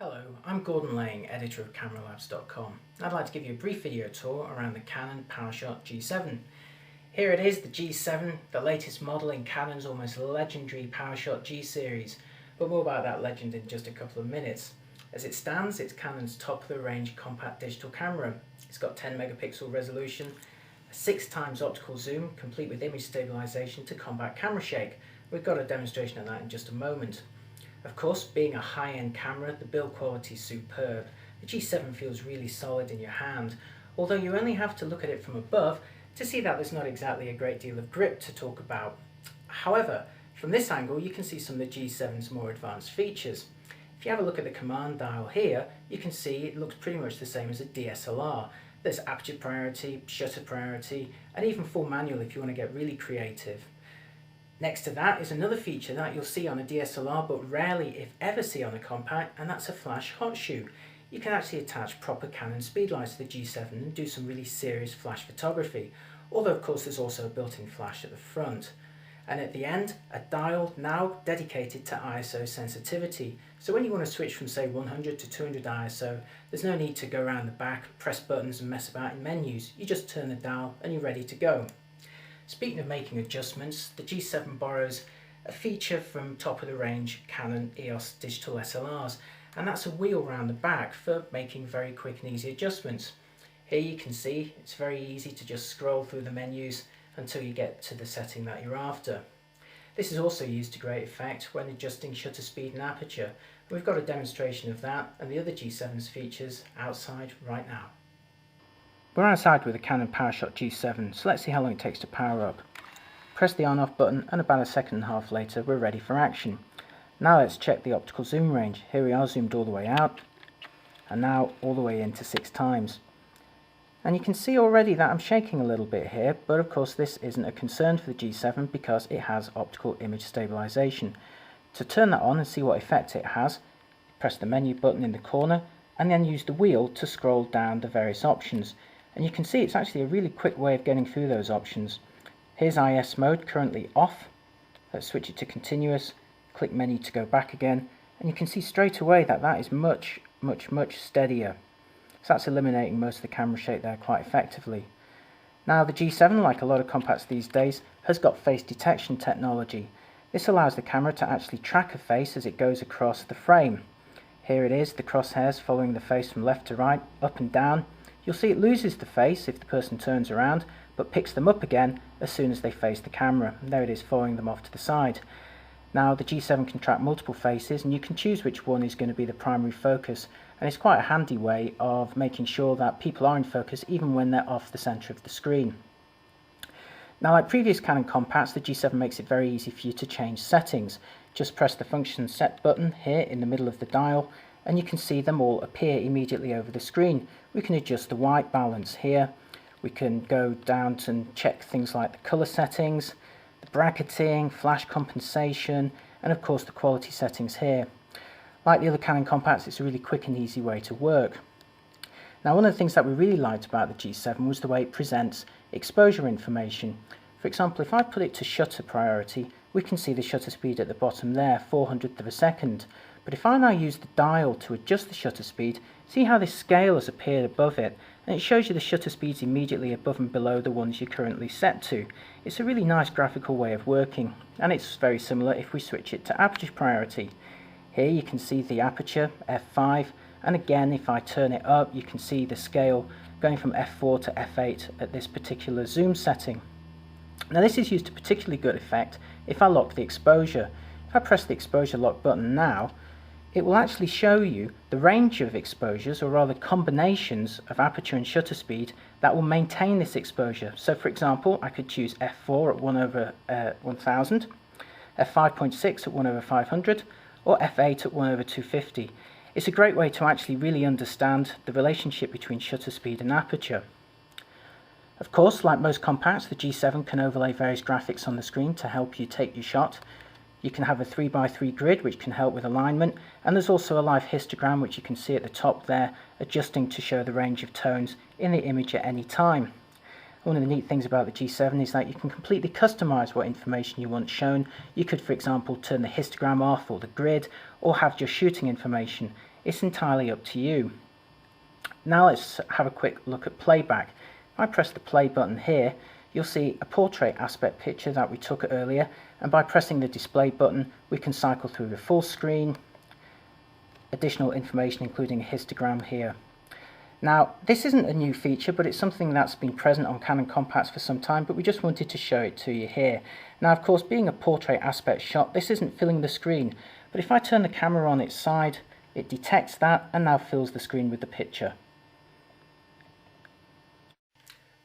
Hello, I'm Gordon Lang, editor of CameraLabs.com. I'd like to give you a brief video tour around the Canon PowerShot G7. Here it is, the G7, the latest model in Canon's almost legendary PowerShot G series, but more about that legend in just a couple of minutes. As it stands, it's Canon's top-of-the-range compact digital camera. It's got 10 megapixel resolution, a 6x optical zoom, complete with image stabilization to combat camera shake. We've got a demonstration of that in just a moment. Of course, being a high-end camera, the build quality is superb. The G7 feels really solid in your hand, although you only have to look at it from above to see that there's not exactly a great deal of grip to talk about. However, from this angle you can see some of the G7's more advanced features. If you have a look at the command dial here, you can see it looks pretty much the same as a DSLR. There's aperture priority, shutter priority, and even full manual if you want to get really creative. Next to that is another feature that you'll see on a DSLR but rarely if ever see on a compact, and that's a flash hot shoe. You can actually attach proper Canon speedlights to the G7 and do some really serious flash photography, although of course there's also a built-in flash at the front. And at the end, a dial now dedicated to ISO sensitivity. So when you want to switch from say 100 to 200 ISO, there's no need to go around the back, press buttons and mess about in menus. You just turn the dial and you're ready to go. Speaking of making adjustments, the G7 borrows a feature from top-of-the-range Canon EOS digital SLRs, and that's a wheel round the back for making very quick and easy adjustments. Here you can see it's very easy to just scroll through the menus until you get to the setting that you're after. This is also used to great effect when adjusting shutter speed and aperture. We've got a demonstration of that and the other G7's features outside right now. We're outside with the Canon PowerShot G7, so let's see how long it takes to power up. Press the on-off button and about a second and a half later we're ready for action. Now let's check the optical zoom range. Here we are, zoomed all the way out and now all the way into 6x. And you can see already that I'm shaking a little bit here, but of course this isn't a concern for the G7 because it has optical image stabilization. To turn that on and see what effect it has, press the menu button in the corner and then use the wheel to scroll down the various options. And you can see it's actually a really quick way of getting through those options. Here's IS mode, currently off. Let's switch it to continuous, click menu to go back again, and you can see straight away that that is much steadier. So that's eliminating most of the camera shake there quite effectively. Now the G7, like a lot of compacts these days, has got face detection technology. This allows the camera to actually track a face as it goes across the frame. Here it is, the crosshairs following the face from left to right, up and down. You'll see it loses the face if the person turns around, but picks them up again as soon as they face the camera. And there it is, following them off to the side. Now the G7 can track multiple faces and you can choose which one is going to be the primary focus, and it's quite a handy way of making sure that people are in focus even when they're off the centre of the screen. Now, like previous Canon compacts, the G7 makes it very easy for you to change settings. Just press the function set button here in the middle of the dial and you can see them all appear immediately over the screen. We can adjust the white balance here, we can go down to check things like the colour settings, the bracketing, flash compensation, and of course the quality settings here. Like the other Canon compacts, it's a really quick and easy way to work. Now, one of the things that we really liked about the G7 was the way it presents exposure information. For example, if I put it to shutter priority, we can see the shutter speed at the bottom there, 400th of a second. But if I now use the dial to adjust the shutter speed, see how this scale has appeared above it, and it shows you the shutter speeds immediately above and below the ones you're currently set to. It's a really nice graphical way of working, and it's very similar if we switch it to aperture priority. Here you can see the aperture, f5, and again if I turn it up you can see the scale going from f4 to f8 at this particular zoom setting. Now this is used to particularly good effect if I lock the exposure. If I press the exposure lock button now, it will actually show you the range of exposures, or rather combinations of aperture and shutter speed that will maintain this exposure. So for example, I could choose f4 at 1 over 1000, f5.6 at 1 over 500, or f8 at 1 over 250. It's a great way to actually really understand the relationship between shutter speed and aperture. Of course, like most compacts, the G7 can overlay various graphics on the screen to help you take your shot. You can have a 3x3 grid which can help with alignment, and there's also a live histogram which you can see at the top there, adjusting to show the range of tones in the image at any time. One of the neat things about the G7 is that you can completely customize what information you want shown. You could, for example, turn the histogram off or the grid, or have just shooting information. It's entirely up to you. Now let's have a quick look at playback. If I press the play button here, you'll see a portrait aspect picture that we took earlier, and by pressing the display button we can cycle through the full screen, additional information including a histogram here. Now this isn't a new feature, but it's something that's been present on Canon compacts for some time, but we just wanted to show it to you here. Now of course, being a portrait aspect shot, this isn't filling the screen, but if I turn the camera on its side, it detects that and now fills the screen with the picture.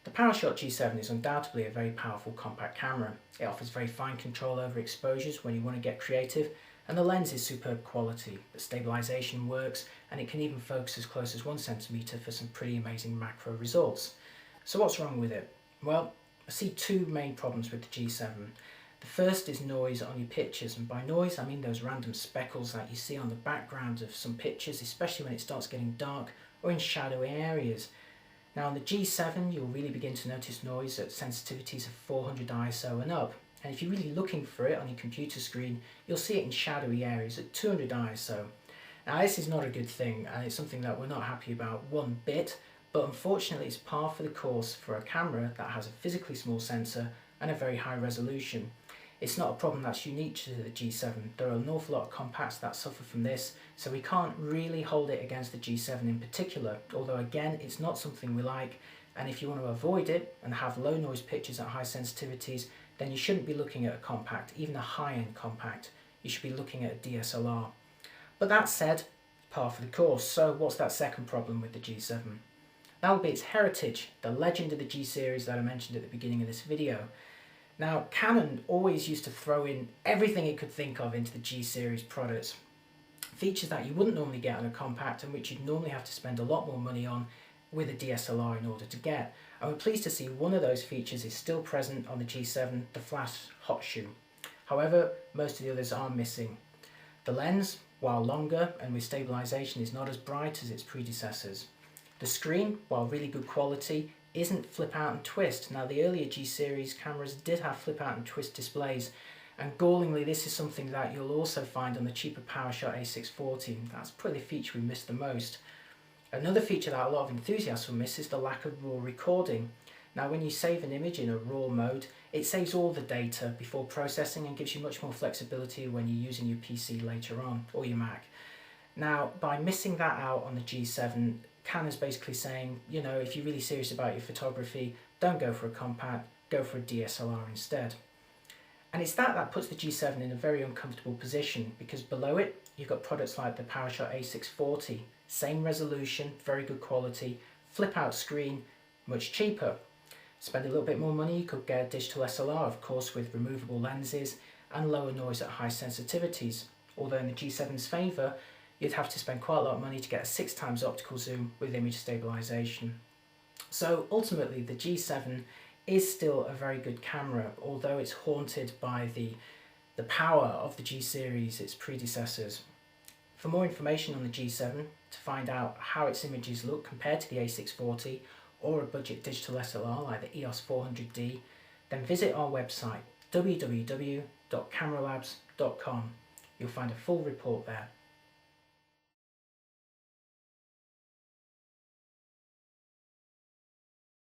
The PowerShot G7 is undoubtedly a very powerful compact camera. It offers very fine control over exposures when you want to get creative, and the lens is superb quality. The stabilisation works, and it can even focus as close as 1 cm for some pretty amazing macro results. So what's wrong with it? Well, I see two main problems with the G7. The first is noise on your pictures, and by noise I mean those random speckles that you see on the background of some pictures, especially when it starts getting dark or in shadowy areas. Now on the G7 you'll really begin to notice noise at sensitivities of 400 ISO and up, and if you're really looking for it on your computer screen you'll see it in shadowy areas at 200 ISO. Now this is not a good thing, and it's something that we're not happy about one bit, but unfortunately it's par for the course for a camera that has a physically small sensor and a very high resolution. It's not a problem that's unique to the G7. There are an awful lot of compacts that suffer from this, so we can't really hold it against the G7 in particular, although again it's not something we like, and if you want to avoid it and have low noise pictures at high sensitivities, then you shouldn't be looking at a compact, even a high-end compact. You should be looking at a DSLR. But that said, par for the course. So what's that second problem with the G7? That will be its heritage, the legend of the G series that I mentioned at the beginning of this video. Now, Canon always used to throw in everything it could think of into the G series products. Features that you wouldn't normally get on a compact and which you'd normally have to spend a lot more money on with a DSLR in order to get. And we're pleased to see one of those features is still present on the G7, the flash hot shoe. However, most of the others are missing. The lens, while longer and with stabilisation, is not as bright as its predecessors. The screen, while really good quality, isn't flip out and twist. Now the earlier G series cameras did have flip out and twist displays, and gallingly this is something that you'll also find on the cheaper PowerShot A640. That's probably the feature we missed the most. Another feature that a lot of enthusiasts will miss is the lack of RAW recording. Now when you save an image in a RAW mode, it saves all the data before processing and gives you much more flexibility when you're using your PC later on, or your Mac. Now by missing that out on the G7, Canon's basically saying, you know, if you're really serious about your photography, don't go for a compact, go for a DSLR instead. And it's that puts the G7 in a very uncomfortable position, because below it you've got products like the PowerShot A640, same resolution, very good quality, flip out screen, much cheaper. Spend a little bit more money, you could get a digital SLR, of course, with removable lenses and lower noise at high sensitivities. Although in the G7's favour, you'd have to spend quite a lot of money to get a 6x optical zoom with image stabilisation. So ultimately the G7 is still a very good camera, although it's haunted by the power of the G series, its predecessors. For more information on the G7, to find out how its images look compared to the A640 or a budget digital SLR like the EOS 400D, then visit our website www.cameralabs.com. You'll find a full report there.